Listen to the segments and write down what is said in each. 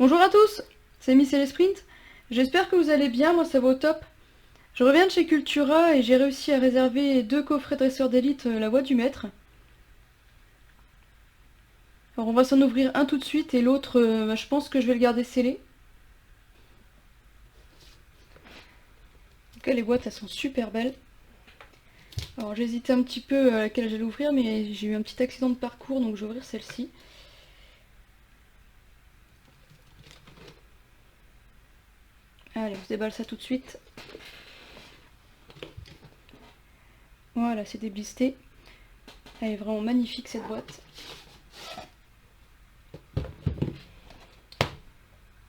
Bonjour à tous, c'est Miss et les Sprint. J'espère que vous allez bien, moi ça va au top. Je reviens de chez Cultura et j'ai réussi à réserver 2 coffrets dresseurs d'élite La Voix du Maître. Alors on va s'en ouvrir un tout de suite et l'autre, je pense que je vais le garder scellé. En tout cas les boîtes elles sont super belles. Alors j'hésitais un petit peu à laquelle j'allais ouvrir mais j'ai eu un petit accident de parcours donc je vais ouvrir celle-ci. Allez, on se déballe ça tout de suite. Voilà, c'est déblisté. Elle est vraiment magnifique cette boîte.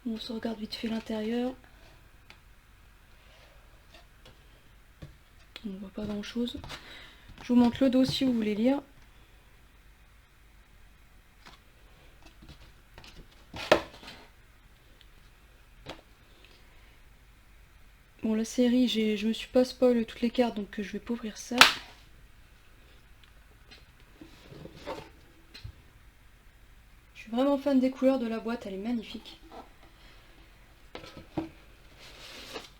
On se regarde vite fait l'intérieur. On ne voit pas grand chose. Je vous montre le dos si vous voulez lire. Bon, la série, je me suis pas spoil toutes les cartes, donc je vais pas ouvrir ça. Je suis vraiment fan des couleurs de la boîte, elle est magnifique.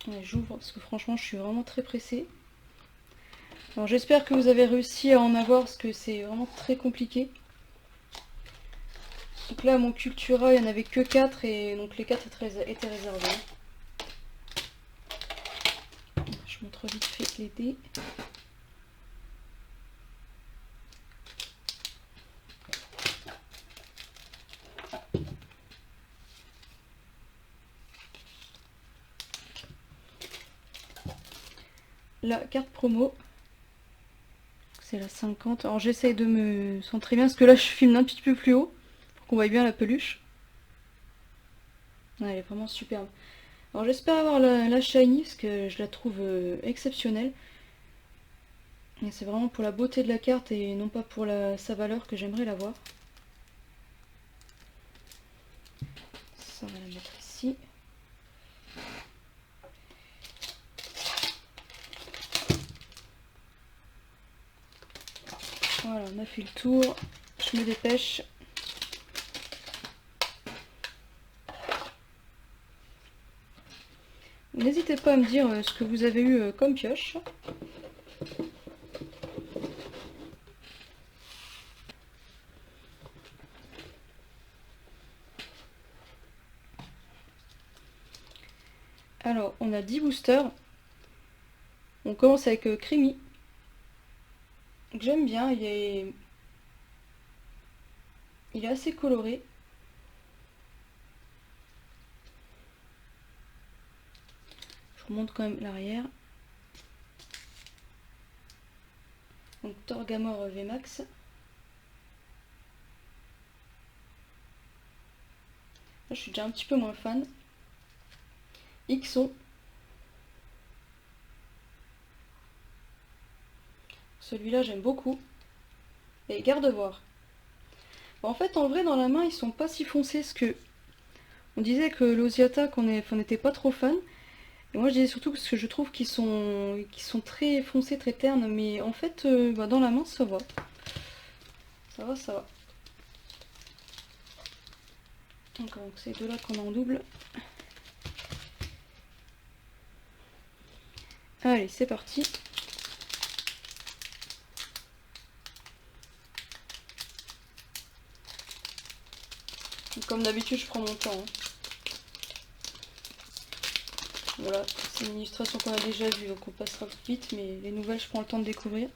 Ouais, j'ouvre parce que franchement, je suis vraiment très pressée. Alors j'espère que vous avez réussi à en avoir parce que c'est vraiment très compliqué. Donc là, mon Cultura, il n'y en avait que 4 et donc les 4 étaient réservés. Je montre vite fait les dés. La carte promo, c'est la 50. Alors j'essaye de me centrer bien parce que là je filme un petit peu plus haut pour qu'on voit bien la peluche. Ouais, elle est vraiment superbe. Alors j'espère avoir la shiny parce que je la trouve exceptionnelle. Et c'est vraiment pour la beauté de la carte et non pas pour sa valeur que j'aimerais l'avoir. Ça, on va la mettre ici. Voilà, on a fait le tour. Je me dépêche. N'hésitez pas à me dire ce que vous avez eu comme pioche. Alors, on a 10 boosters. On commence avec Creamy. J'aime bien, il est assez coloré. Je remonte quand même l'arrière. Donc Torgamore VMAX. Là, je suis déjà un petit peu moins fan. Ixon. Celui-là, j'aime beaucoup. Et Gardevoir. Bon, en fait, en vrai, dans la main, ils sont pas si foncés. Parce que on disait que l'Osiata, qu'on n'était pas trop fan. Et moi, je disais surtout parce que je trouve qu'ils sont très foncés, très ternes. Mais en fait, dans la main, ça va. Ça va, ça va. Donc c'est deux là qu'on a en double. Allez, c'est parti. Donc, comme d'habitude, je prends mon temps. Hein. Voilà, c'est une illustration qu'on a déjà vue, donc on passera vite, mais les nouvelles, je prends le temps de découvrir.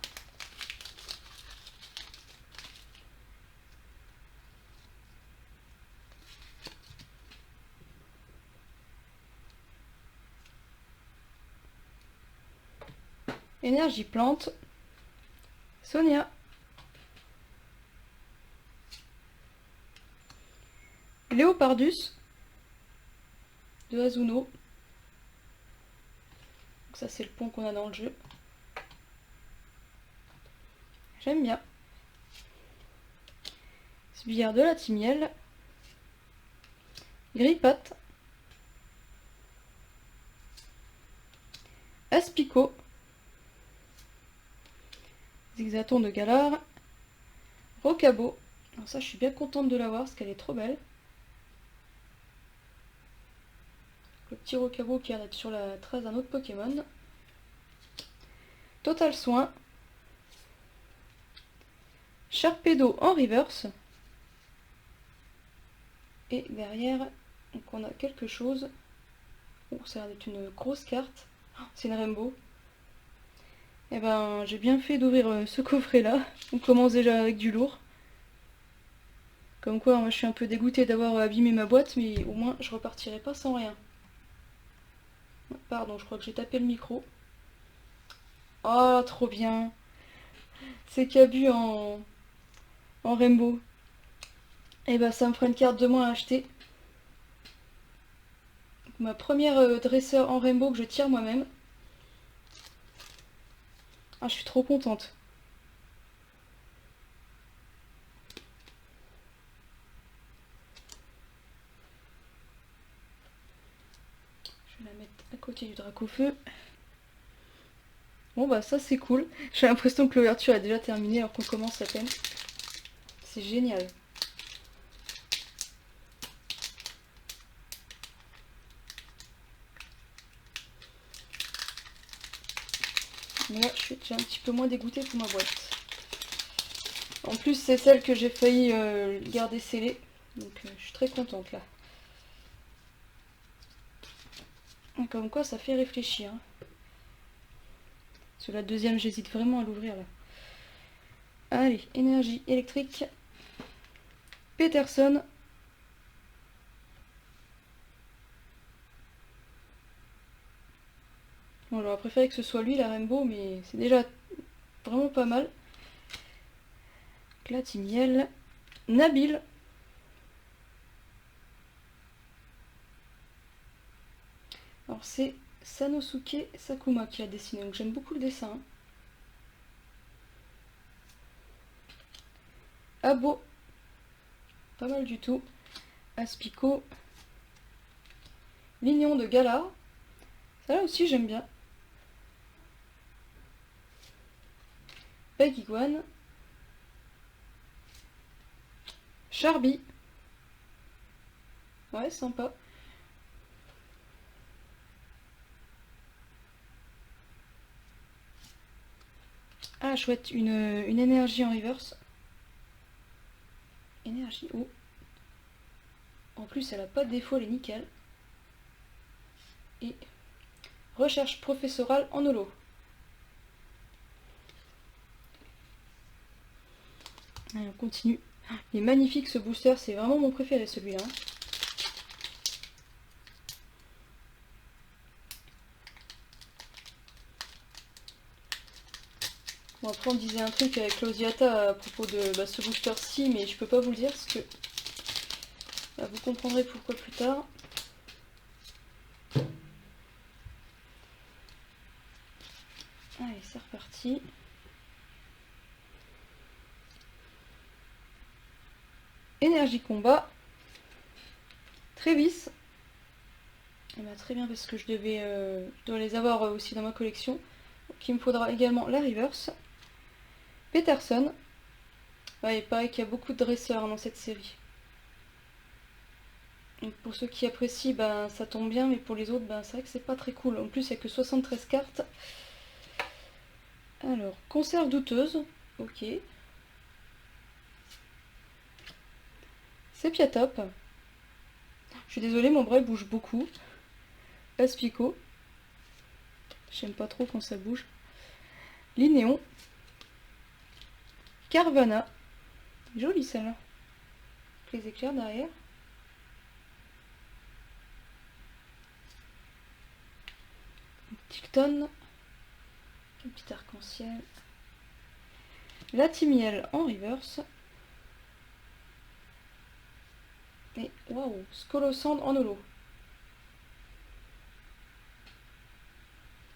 Énergie plante. Sonia. Léopardus. De Azuno. Donc ça, c'est le pont qu'on a dans le jeu. J'aime bien. Sbire de la Timiel. Grippat. Aspico. Zigzaton de Galar. Rocabo. Alors ça, je suis bien contente de l'avoir parce qu'elle est trop belle. petit Rocabo qui a l'air d'être sur la trace d'un autre Pokémon. Total Soin. Sharpedo en reverse. Et derrière, donc on a quelque chose. Oh, ça a l'air d'être une grosse carte. Oh, c'est une Rainbow. Et ben, j'ai bien fait d'ouvrir ce coffret-là. On commence déjà avec du lourd. Comme quoi, moi je suis un peu dégoûtée d'avoir abîmé ma boîte, mais au moins je repartirai pas sans rien. Pardon, je crois que j'ai tapé le micro. Oh, trop bien. C'est Cabu en Rainbow. Et bah ça me fera une carte de moins à acheter. Ma première dresseur en Rainbow que je tire moi-même. Ah, je suis trop contente. Je vais la mettre à côté du Dracofeu. Bon bah ça c'est cool. J'ai l'impression que l'ouverture est déjà terminée alors qu'on commence à peine. C'est génial. Mais là je suis déjà un petit peu moins dégoûtée pour ma boîte. En plus c'est celle que j'ai failli garder scellée. Donc je suis très contente là. Comme quoi ça fait réfléchir. Hein. Sur la deuxième j'hésite vraiment à l'ouvrir là. Allez, énergie électrique. Peterson. Bon, j'aurais préféré que ce soit lui la Rainbow, mais c'est déjà vraiment pas mal. Clatimiel. Nabil. Alors c'est Sanosuke Sakuma qui a dessiné, donc j'aime beaucoup le dessin. Hein. Abo. Pas mal du tout. Aspico. Lignon de Galar. Ça là aussi j'aime bien. Bagiguan. Charby. Ouais, sympa. Ah, chouette, une énergie en reverse. Énergie haut. En plus, elle a pas de défaut, elle est nickel. Et recherche professorale en holo. Allez, on continue. Il est magnifique ce booster, c'est vraiment mon préféré celui-là. Bon, après on disait un truc avec Losiata à propos de ce booster-ci, mais je peux pas vous le dire parce que vous comprendrez pourquoi plus tard. Allez, c'est reparti. Énergie combat. Trévis. Et bah, très bien parce que je dois les avoir aussi dans ma collection. Donc il me faudra également la reverse. Peterson. Ouais, il paraît qu'il y a beaucoup de dresseurs dans cette série. Donc pour ceux qui apprécient, ben, ça tombe bien, mais pour les autres, ben, c'est vrai que c'est pas très cool. En plus, il n'y a que 73 cartes. Alors, conserve douteuse. Ok. Sepiatop. Je suis désolée, mon bras il bouge beaucoup. Aspico. J'aime pas trop quand ça bouge. Linéon. Carvana. Jolie celle-là. Les éclairs derrière. Ticton. Un petit arc-en-ciel. Latimiel en reverse. Et waouh, Scolosand en holo.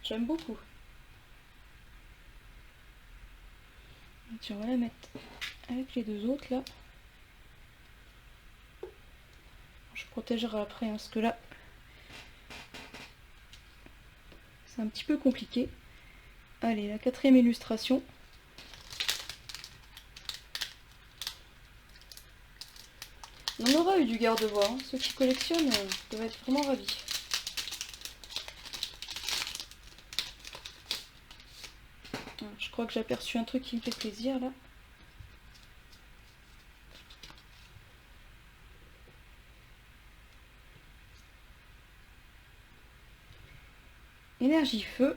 J'aime beaucoup. On va la mettre avec les deux autres là. Je protégerai après, hein, parce que là, c'est un petit peu compliqué. Allez, la quatrième illustration. On aura eu du garde-voix. Hein. Ceux qui collectionnent doivent être vraiment ravis. crois que j'ai aperçu un truc qui me fait plaisir là. Énergie feu.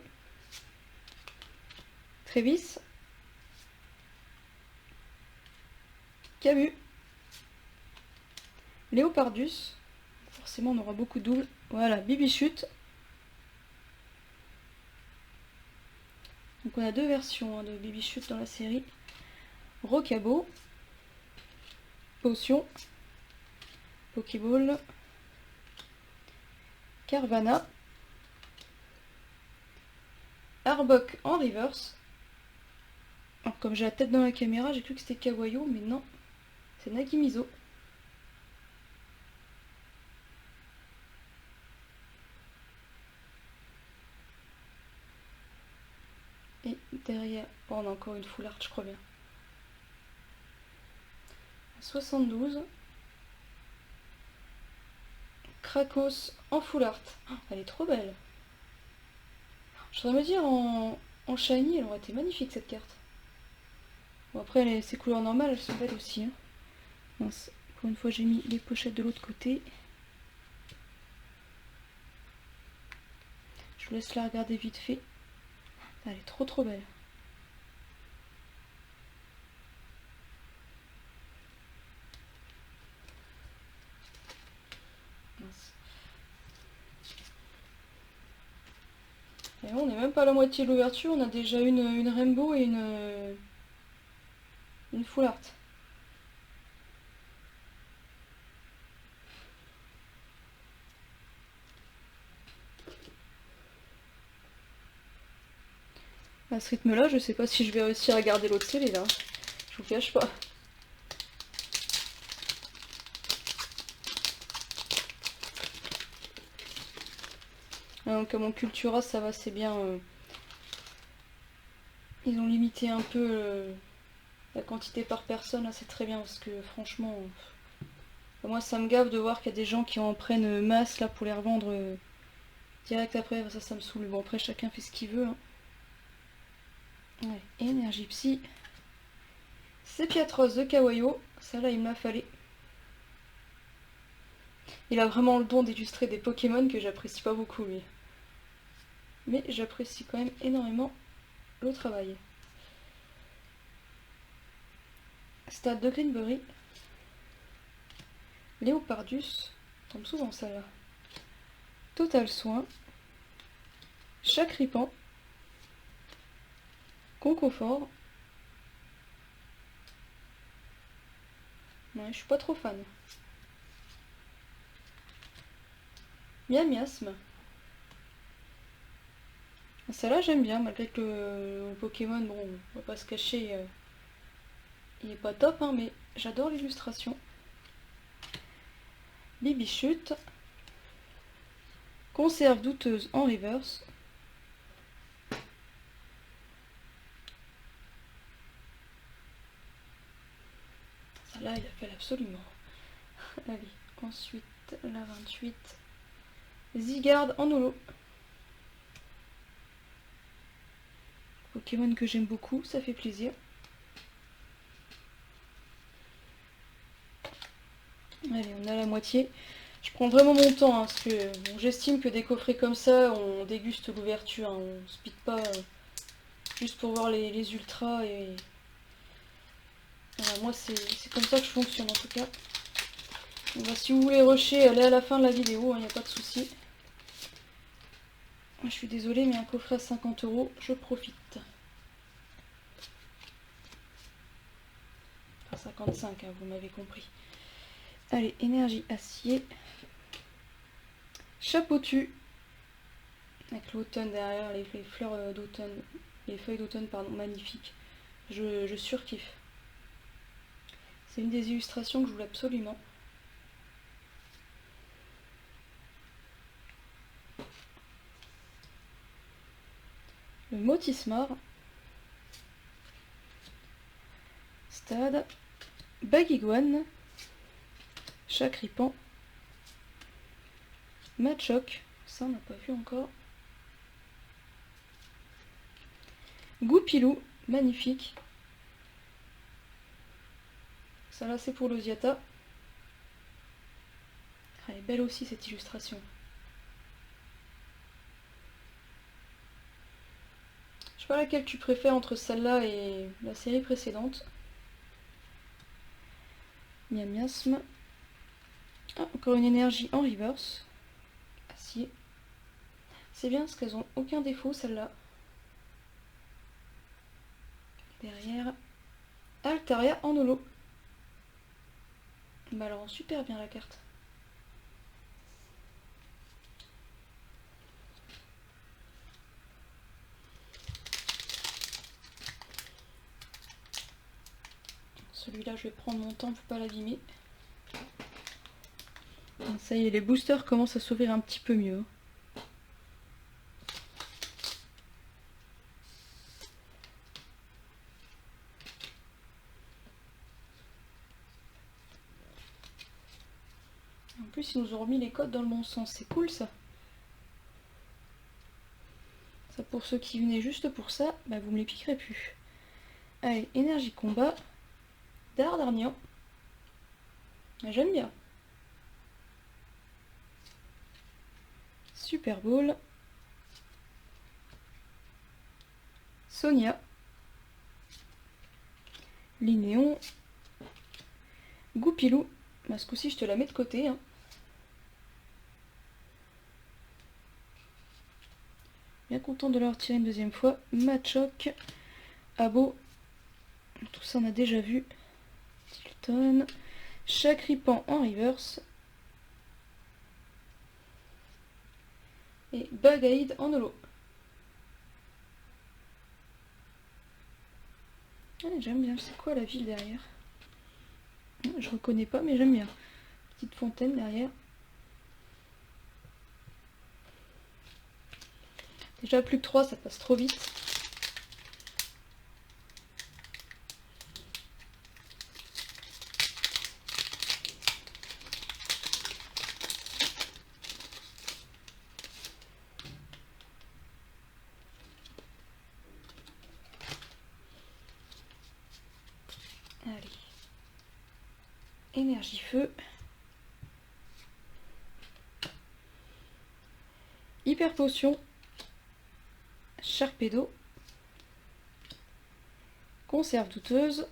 Trévis. Camus. Léopardus. Forcément on aura beaucoup de doubles. Voilà, Bibichute. Donc on a deux versions de Bibichute dans la série. Rocabo. Potion. Pokéball. Carvana. Arbok en reverse. Alors, comme j'ai la tête dans la caméra, j'ai cru que c'était Kawayo, mais non, c'est Nagimizo. Et derrière, oh, on a encore une full art, je crois bien. 72. Krakos en full art. Oh, elle est trop belle. Je voudrais me dire, en shiny, elle aurait été magnifique cette carte. Bon, après, ces couleurs normales, elles sont belles aussi. Hein. Mince, pour une fois, j'ai mis les pochettes de l'autre côté. Je vous laisse la regarder vite fait. Elle est trop trop belle. Mince. Et on n'est même pas à la moitié de l'ouverture, on a déjà une rainbow et une full art. À ce rythme-là, je sais pas si je vais réussir à garder l'autre série là. Je vous cache pas. Donc à mon Cultura, ça va, c'est bien. Ils ont limité un peu la quantité par personne, là c'est très bien parce que franchement, moi ça me gave de voir qu'il y a des gens qui en prennent masse là pour les revendre direct après. Ça me saoule. Bon, après chacun fait ce qu'il veut. Hein. Ouais, énergie psy. Sépiatros de Kawayo, ça là il m'a fallu. Il a vraiment le don d'illustrer des Pokémon que j'apprécie pas beaucoup lui. Mais j'apprécie quand même énormément le travail. Stade de Greenberry. Léopardus, tombe souvent celle-là. Total Soin. Chacripan. Concoffort. Ouais, je suis pas trop fan. Miasme. Celle-là j'aime bien, malgré que le Pokémon, bon, on va pas se cacher, il est pas top, hein, mais j'adore l'illustration. Bibichute. Conserve douteuse en reverse. Celle-là, il appelle absolument. Allez, ensuite, la 28. Zygarde en holo. Pokémon que j'aime beaucoup, ça fait plaisir. Allez, on a la moitié. Je prends vraiment mon temps, hein, parce que bon, j'estime que des coffrets comme ça, on déguste l'ouverture, hein, on speed pas juste pour voir les ultras. Et voilà, moi c'est comme ça que je fonctionne en tout cas. Donc, bah, si vous voulez rusher, allez à la fin de la vidéo, il n'y a pas de souci. Je suis désolée, mais un coffret à 50 €, je profite. Enfin 55, hein, vous m'avez compris. Allez, énergie acier. Chapeau tu. Avec l'automne derrière, les fleurs d'automne. Les feuilles d'automne, pardon, magnifiques. Je surkiffe. C'est une des illustrations que je voulais absolument. Le Motismar. Stade. Baguiguane. Chacripan. Machoc. Ça, on n'a pas vu encore. Goupilou. magnifique. Ça là c'est pour l'Osiata. Elle est belle aussi cette illustration. Je sais pas laquelle tu préfères entre celle-là et la série précédente. Miam Miasme. Ah, encore une énergie en reverse. Acier. C'est bien parce qu'elles ont aucun défaut celle-là. Derrière, Altaria en holo. Bah alors super bien la carte. Celui-là je vais prendre mon temps pour pas l'abîmer. Ça y est, les boosters commencent à s'ouvrir un petit peu mieux. En plus, ils nous ont remis les codes dans le bon sens. C'est cool ça. Ça, pour ceux qui venaient juste pour ça, bah vous me les piquerez plus. Allez, énergie combat. Dardarnian. J'aime bien. Super Bowl. Sonia. Linéon. Goupilou. Bah, ce coup-ci, je te la mets de côté. Hein. Bien content de la retirer une deuxième fois. Machoc. Abo. Tout ça, on a déjà vu. Tilton. Chakripan en reverse. Et Bagaïd en holo. Ah, j'aime bien. C'est quoi la ville derrière? Je reconnais pas, mais j'aime bien. Petite fontaine derrière. Déjà plus que 3, ça passe trop vite. Allez. Énergie feu. Hyper potion. Sharpedo. Conserve douteuse.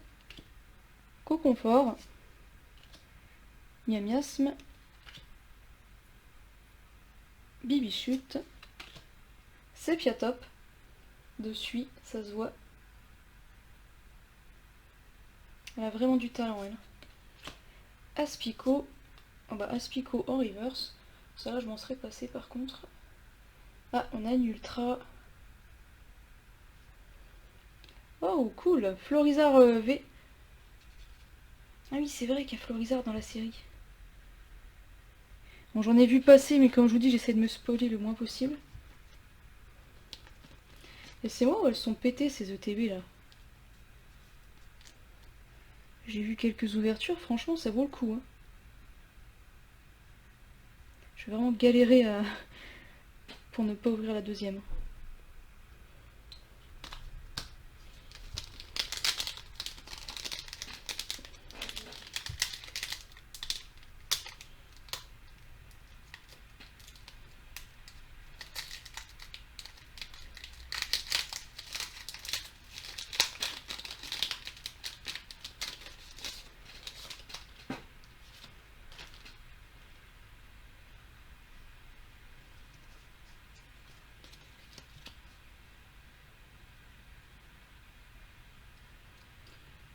Coconfort. Miam Miasme. Bibichute. Sepiatop. Dessus, ça se voit. Elle a vraiment du talent, elle. Aspico. Oh bah, Aspico en reverse. Ça là, je m'en serais passé par contre. Ah, on a une ultra. Oh, cool. Florizard V. Ah oui, c'est vrai qu'il y a Florizard dans la série. Bon, j'en ai vu passer, mais comme je vous dis, j'essaie de me spoiler le moins possible. Et c'est moi où elles sont pétées, ces ETB là. J'ai vu quelques ouvertures, franchement, ça vaut le coup. Hein. Je vais vraiment galérer pour ne pas ouvrir la deuxième.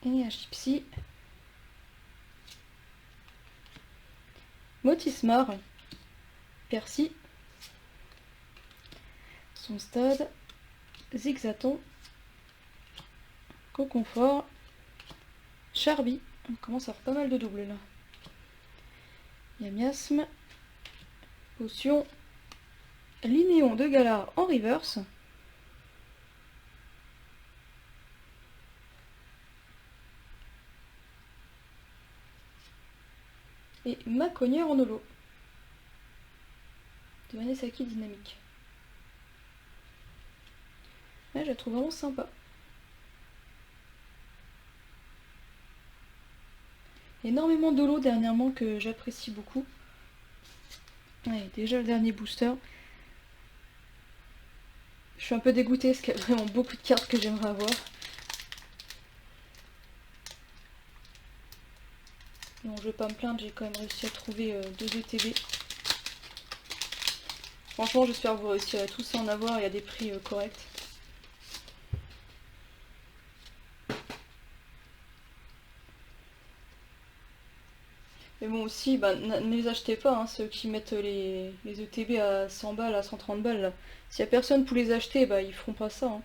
Énergie Psy. Motismar. Percy. Son stade. Zigzaton. Coconfort. Charby. On commence à avoir pas mal de doubles là. Miasme. Potion. Linéon de Galar en reverse. Et Maconière en holo. De Manesaki dynamique. Ouais, je la trouve vraiment sympa. énormément d'holo dernièrement que j'apprécie beaucoup. Ouais, déjà le dernier booster. Je suis un peu dégoûtée parce qu'il y a vraiment beaucoup de cartes que j'aimerais avoir. Bon, je vais pas me plaindre, j'ai quand même réussi à trouver 2 ETB. Franchement, j'espère que vous réussirez tous à en avoir et à des prix corrects. Mais bon aussi, bah, ne les achetez pas, hein, ceux qui mettent les ETB à 100 balles, à 130 balles. Là. S'il y a personne pour les acheter, bah ils feront pas ça. Hein.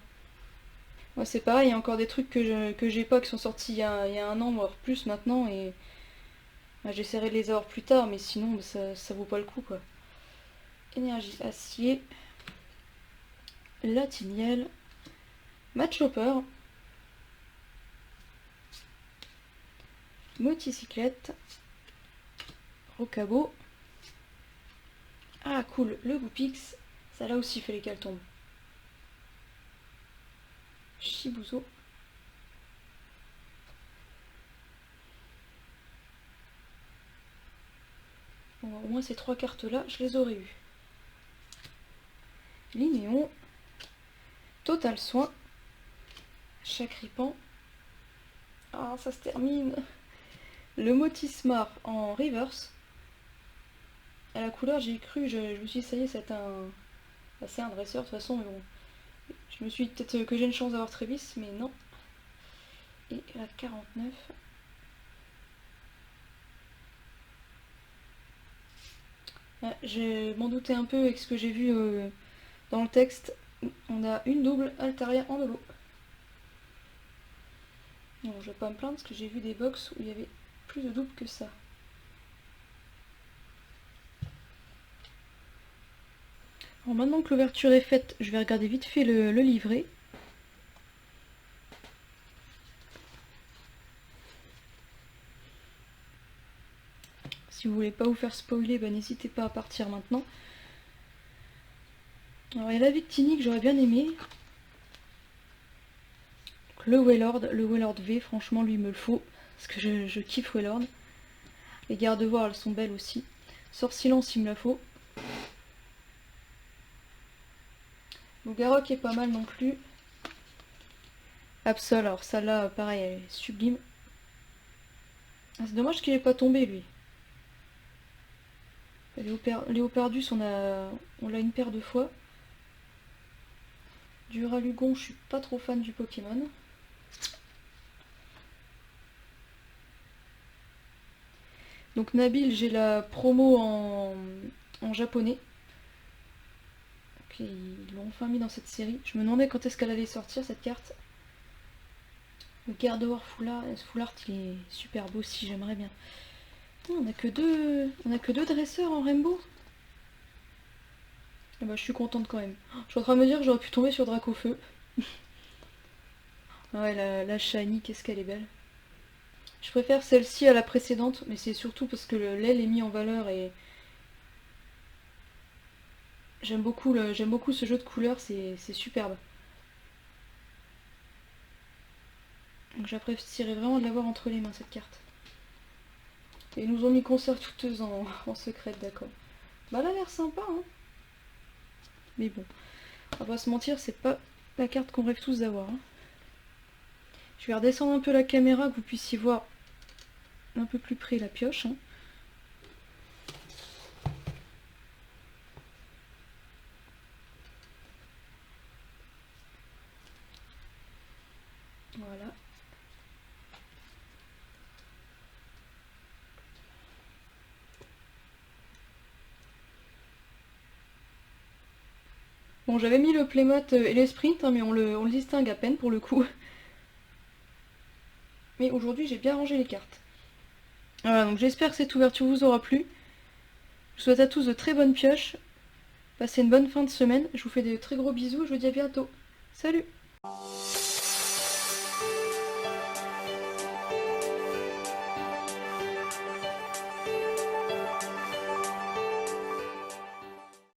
Moi c'est pareil, il y a encore des trucs que j'ai pas qui sont sortis il y a un an, voire plus maintenant, et bah, j'essaierai de les avoir plus tard, mais sinon bah, ça vaut pas le coup quoi. Énergie acier, Latiniel, Matchhopper, Moticyclette, Rocabo. Ah cool, le Goupix, ça là aussi il fallait qu'elle tombe. Chibuzo. Bon, au moins ces 3 cartes là, je les aurais eues. Linéon, Total Soin, Chacripan. Ah, ça se termine. Le Motismar en reverse. À la couleur, j'ai cru, je me suis dit, ça y est, c'est un dresseur de toute façon, mais bon. Je me suis dit peut-être que j'ai une chance d'avoir Trévis, mais non. Et la 49. Ouais, je m'en doutais un peu avec ce que j'ai vu dans le texte. On a une double Altaria en holo. Bon, je vais pas me plaindre parce que j'ai vu des box où il y avait plus de doubles que ça. Alors maintenant que l'ouverture est faite, je vais regarder vite fait le livret. Si vous voulez pas vous faire spoiler, bah, n'hésitez pas à partir maintenant. Alors il y a la Victini que j'aurais bien aimé. Le Wailord V, franchement lui il me le faut. Parce que je kiffe Wailord. Les gardes-voix elles sont belles aussi. Sorcilence il me la faut. Garrock est pas mal non plus. Absol, alors celle-là pareil elle est sublime. Ah, c'est dommage qu'il ait pas tombé lui. Léopardus on l'a une paire de fois. Duralugon, je suis pas trop fan du Pokémon. Donc Nabil, j'ai la promo en japonais. Okay, ils l'ont enfin mis dans cette série. Je me demandais quand est-ce qu'elle allait sortir cette carte. Le Gardevoir Foulard, il est super beau aussi, j'aimerais bien. Oh, on a que deux dresseurs en Rainbow. Ah bah, je suis contente quand même. Je suis en train de me dire que j'aurais pu tomber sur Dracofeu. Ouais, la Shiny, qu'est-ce qu'elle est belle. Je préfère celle-ci à la précédente, mais c'est surtout parce que l'aile est mis en valeur et j'aime beaucoup ce jeu de couleurs, c'est superbe. Donc j'apprécierais vraiment de l'avoir entre les mains cette carte. Et ils nous ont mis concert touteuse en secret, d'accord. Bah elle a l'air sympa, hein. Mais bon, on va pas se mentir, c'est pas la carte qu'on rêve tous d'avoir. Hein. Je vais redescendre un peu la caméra, que vous puissiez voir un peu plus près la pioche. Hein. Voilà. Bon, j'avais mis le playmat et les sprints, hein, mais on le distingue à peine pour le coup. Mais aujourd'hui, j'ai bien rangé les cartes. Voilà, donc j'espère que cette ouverture vous aura plu. Je vous souhaite à tous de très bonnes pioches. Passez une bonne fin de semaine. Je vous fais de très gros bisous et je vous dis à bientôt. Salut!